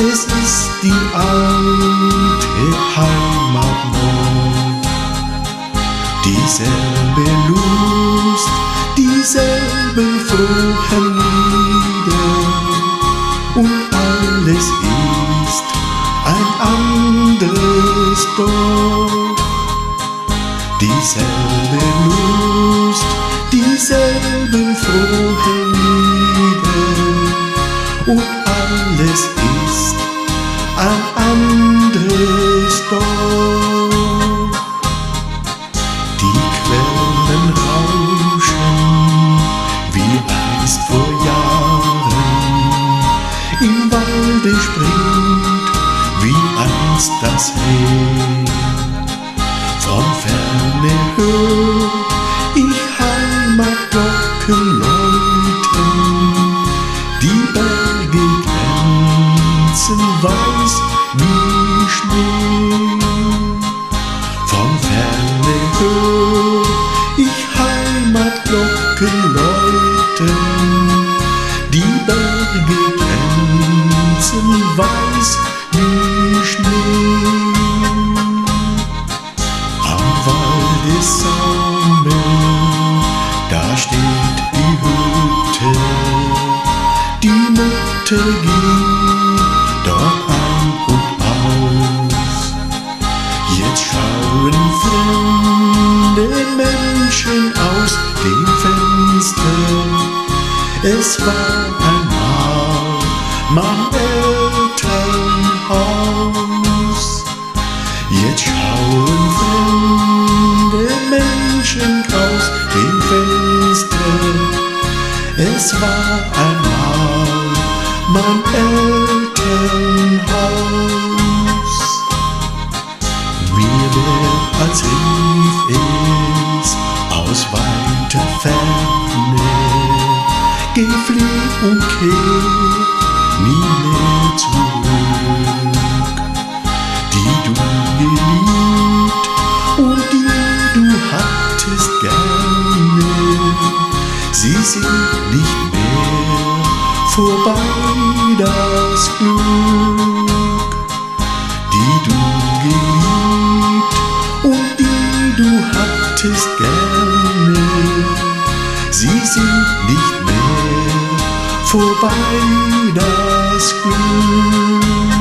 Es ist die alte Heimat noch, dieselbe Lust, dieselben frohen Lieder, und alles ist ein anderes Dorf. Dieselbe Lust, dieselben frohen Lieder, und alles ist ein anderes Dorf. Die Quellen rauschen wie einst vor Jahren, im Walde springt wie einst das Reh. Von Ferne hör ich Heimatglocken läuten, die Berge glänzen weiß wie Schnee. Von Ferne hör ich Heimatglocken läuten, die Berge glänzen weiß wie Schnee. Waldessaum, da steht die Hütte, die Mutter ging dort ein und aus. Jetzt schauen fremde Menschen aus dem Fenster, es war einmal mein Elternhaus. Jetzt schauen fremde Menschen aus dem Fenster, es war einmal mein Elternhaus. Mir wär, als rief es aus weiter Ferne, geh, flieh und kehr nie mehr zurück. Die du geliebt und die du hattest gerne, sie sind nicht mehr vorbei, das Glück. Die du geliebt und die du hattest gerne, sie sind nicht mehr vorbei, das Glück.